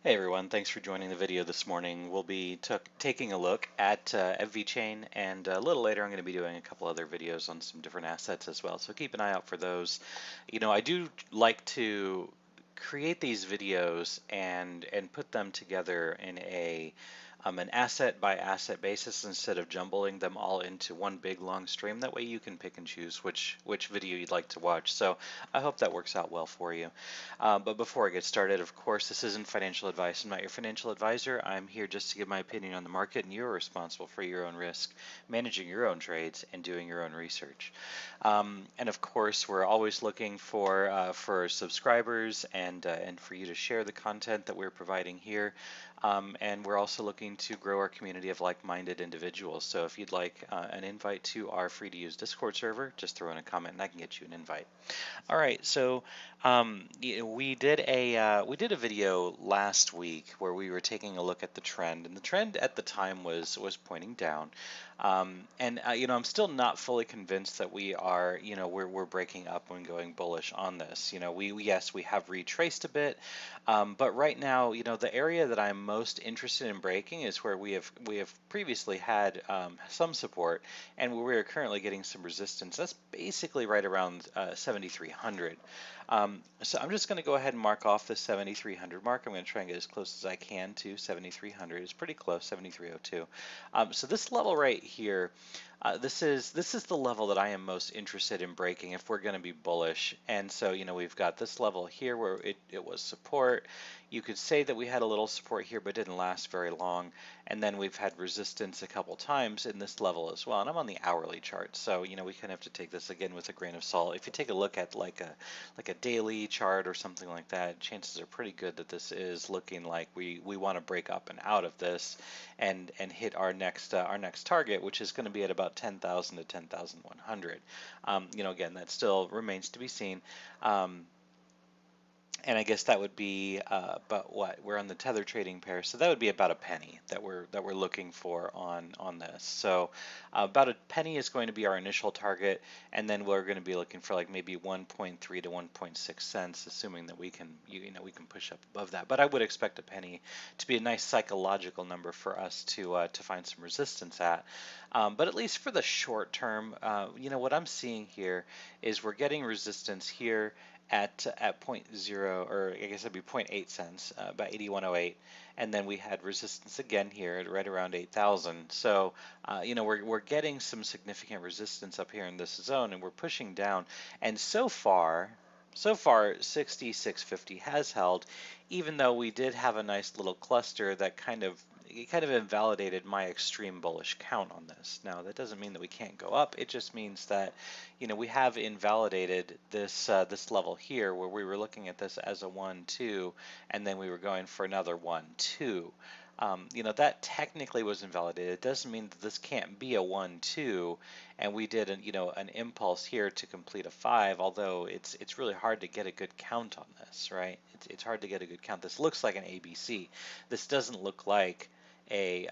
Hey everyone, thanks for joining the video this morning. We'll be taking a look at VeChain, and a little later I'm going to be doing a couple other videos on some different assets as well, so keep an eye out for those. I do like to create these videos and put them together in an asset by asset basis instead of jumbling them all into one big long stream. That way you can pick and choose which video you'd like to watch. So I hope that works out well for you. But before I get started, of course, this isn't financial advice. I'm not your financial advisor. I'm here just to give my opinion on the market, and you're responsible for your own risk, managing your own trades, and doing your own research. And of course, we're always looking for subscribers and for you to share the content that we're providing here. And we're also looking to grow our community of like-minded individuals. So if you'd like an invite to our free-to-use Discord server, just throw in a comment and I can get you an invite. All right, so we did a video last week where we were taking a look at the trend, and the trend at the time was pointing down. I'm still not fully convinced that we're breaking up and going bullish on this. Yes, we have retraced a bit, but right now, the area that I'm most interested in breaking is where we have previously had some support, and where we are currently getting some resistance. That's basically right around 7,300. So I'm just going to go ahead and mark off the 7,300 mark. I'm going to try and get as close as I can to 7,300. It's pretty close, 7,302. So this level right here, this is the level that I am most interested in breaking if we're going to be bullish. And so we've got this level here where it was support. You could say that we had a little support here, but didn't last very long. And then we've had resistance a couple times in this level as well. And I'm on the hourly chart, so we kind of have to take this again with a grain of salt. If you take a look at like a daily chart or something like that, chances are pretty good that this is looking like we want to break up and out of this and hit our next target, which is going to be at about 10,000 to 10,100. Again, that still remains to be seen. And I guess that would be about what we're on the tether trading pair, so that would be about a penny that we're looking for on this. So about a penny is going to be our initial target, and then we're going to be looking for like maybe 1.3 to 1.6 cents, assuming that we can we can push up above that. But I would expect a penny to be a nice psychological number for us to find some resistance at. But at least for the short term, what I'm seeing here is we're getting resistance here at point 0, or I guess it'd be 0.8 cents, about 81.08, and then we had resistance again here at right around 8,000. So we're getting some significant resistance up here in this zone, and we're pushing down. And so far 66.50 has held, even though we did have a nice little cluster that kind of invalidated my extreme bullish count on this. Now, that doesn't mean that we can't go up. It just means that, we have invalidated this level here where we were looking at this as a 1-2, and then we were going for another 1-2. That technically was invalidated. It doesn't mean that this can't be a 1-2, and we did an impulse here to complete a 5, although it's really hard to get a good count on this, right? It's hard to get a good count. This looks like an ABC. This doesn't look like a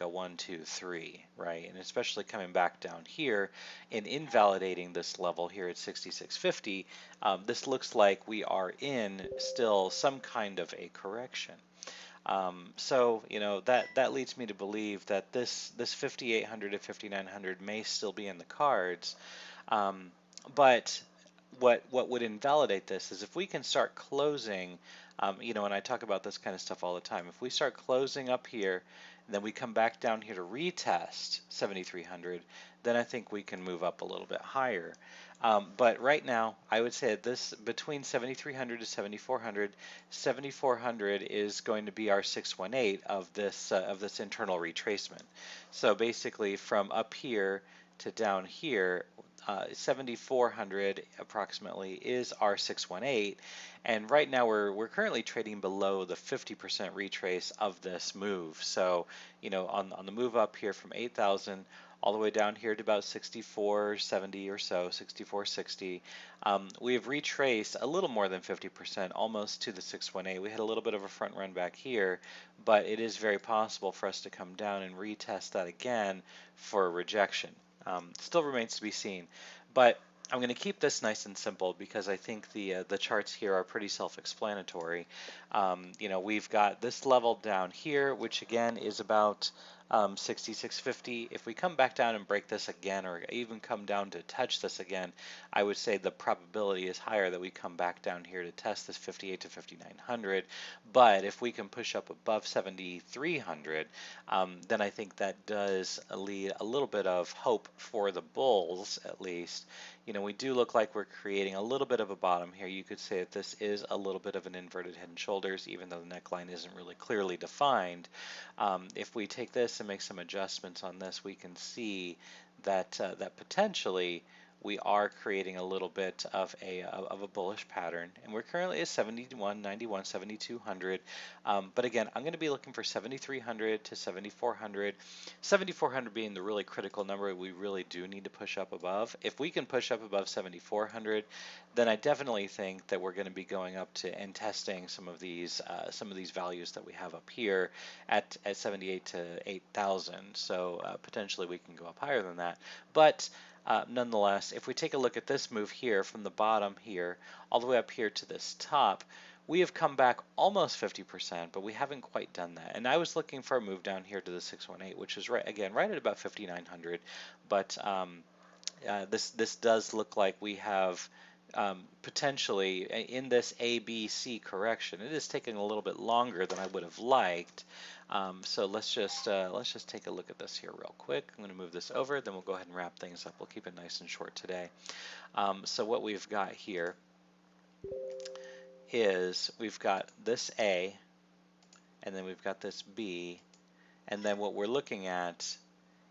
1, 2, 3, right? And especially coming back down here and invalidating this level here at 66.50, this looks like we are in still some kind of a correction. So that leads me to believe that this 5,800 to 5,900 may still be in the cards, but what would invalidate this is if we can start closing, and I talk about this kind of stuff all the time. If we start closing up here, and then we come back down here to retest 7,300, then I think we can move up a little bit higher. But right now, I would say that this between 7,300 to 7,400, 7,400 is going to be our 618 of this internal retracement. So basically, from up here to down here, 7,400 approximately is our 618, and right now we're currently trading below the 50% retrace of this move. So on the move up here from 8,000 all the way down here to about 64.70 or so, 64.60. We have retraced a little more than 50%, almost to the 618. We had a little bit of a front run back here, but it is very possible for us to come down and retest that again for a rejection. Still remains to be seen. But I'm going to keep this nice and simple because I think the charts here are pretty self-explanatory. We've got this level down here, which again is about 66.50. If we come back down and break this again, or even come down to touch this again, I would say the probability is higher that we come back down here to test this 58 to 5900. But if we can push up above 7300, then I think that does lead a little bit of hope for the bulls, at least. We do look like we're creating a little bit of a bottom here. You could say that this is a little bit of an inverted head and shoulders, even though the neckline isn't really clearly defined. If we take this and make some adjustments on this, we can see that that potentially we are creating a little bit of a bullish pattern, and we're currently at 71.91, 7,200. But again, I'm going to be looking for 7,300 to 7,400. 7,400 being the really critical number we really do need to push up above. If we can push up above 7,400, then I definitely think that we're going to be going up to and testing some of these values that we have up here at 78 to 8,000. So potentially we can go up higher than that. But nonetheless, if we take a look at this move here from the bottom here all the way up here to this top, we have come back almost 50%, but we haven't quite done that. And I was looking for a move down here to the 618, which is right at about 5,900. But this does look like we have potentially in this ABC correction. It is taking a little bit longer than I would have liked. So let's just take a look at this here real quick. I'm going to move this over, then we'll go ahead and wrap things up. We'll keep it nice and short today. So what we've got here is we've got this A, and then we've got this B, and then what we're looking at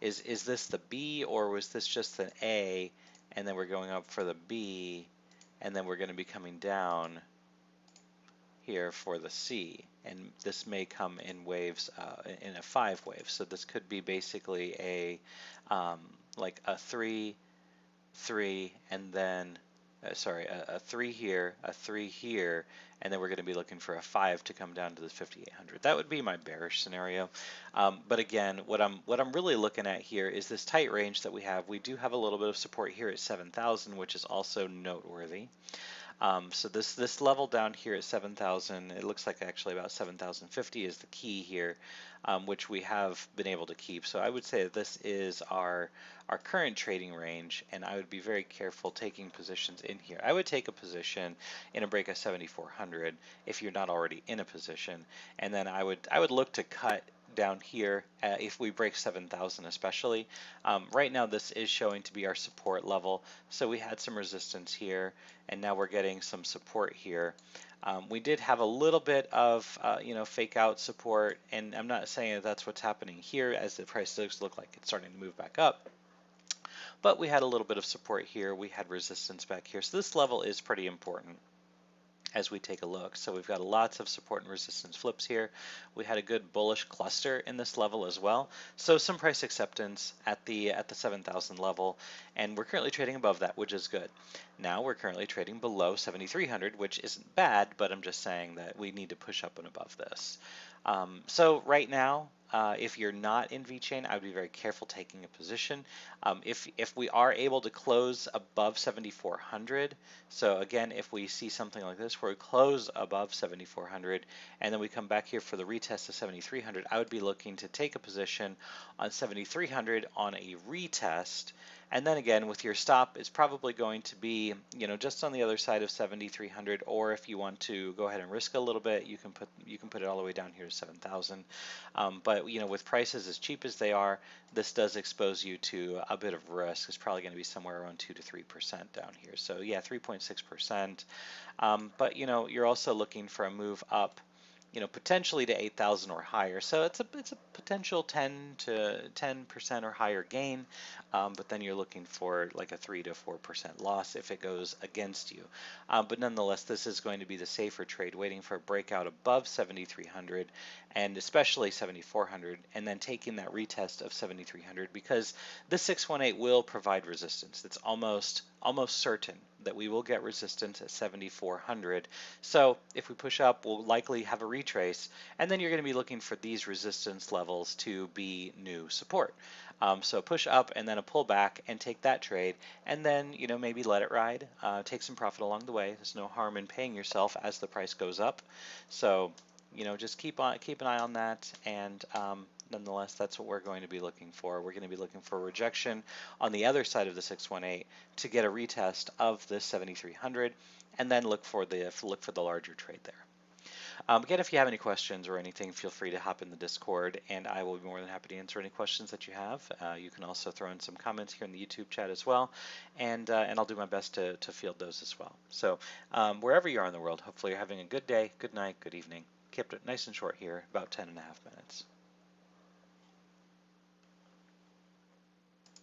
is this the B, or was this just an A, and then we're going up for the B, and then we're going to be coming down here for the C, and this may come in waves, in a 5 wave. So this could be basically a like a 3, 3, and then a 3 here, a 3 here, and then we're going to be looking for a 5 to come down to the 5,800. That would be my bearish scenario. But again, what I'm really looking at here is this tight range that we have. We do have a little bit of support here at 7,000, which is also noteworthy. So this level down here at 7,000, it looks like actually about 7,050 is the key here, which we have been able to keep. So I would say that this is our current trading range, and I would be very careful taking positions in here. I would take a position in a break of 7,400 if you're not already in a position, and then I would look to cut down here if we break 7,000 especially. Right now this is showing to be our support level, so we had some resistance here, and now we're getting some support here. We did have a little bit of fake out support, and I'm not saying that that's what's happening here as the price does look like it's starting to move back up. But we had a little bit of support here, we had resistance back here, so this level is pretty important as we take a look. So we've got lots of support and resistance flips here. We had a good bullish cluster in this level as well. So some price acceptance at the 7,000 level, and we're currently trading above that, which is good. Now we're currently trading below 7,300, which isn't bad, but I'm just saying that we need to push up and above this. So right now, if you're not in VeChain, I would be very careful taking a position. If we are able to close above 7,400, so again, if we see something like this where we close above 7,400 and then we come back here for the retest of 7,300, I would be looking to take a position on 7,300 on a retest. And then again, with your stop, it's probably going to be, just on the other side of 7,300. Or if you want to go ahead and risk a little bit, you can put it all the way down here to 7,000. But with prices as cheap as they are, this does expose you to a bit of risk. It's probably going to be somewhere around 2 to 3% down here. So yeah, 3.6%. But you're also looking for a move up, potentially to 8,000 or higher. So it's a potential 10% or higher gain, but then you're looking for like a 3 to 4% loss if it goes against you. But nonetheless, this is going to be the safer trade, waiting for a breakout above 7,300 and especially 7,400, and then taking that retest of 7,300, because this 618 will provide resistance. It's almost certain that we will get resistance at 7,400. So if we push up, we'll likely have a retrace, and then you're going to be looking for these resistance levels to be new support. So push up and then a pullback and take that trade, and then maybe let it ride, take some profit along the way. There's no harm in paying yourself as the price goes up. So just keep an eye on that, and nonetheless, that's what we're going to be looking for. We're going to be looking for rejection on the other side of the 618 to get a retest of this 7,300, and then look for the larger trade there. Again, if you have any questions or anything, feel free to hop in the Discord, and I will be more than happy to answer any questions that you have. You can also throw in some comments here in the YouTube chat as well, and I'll do my best to field those as well. So wherever you are in the world, hopefully you're having a good day, good night, good evening. Kept it nice and short here, about 10.5 minutes.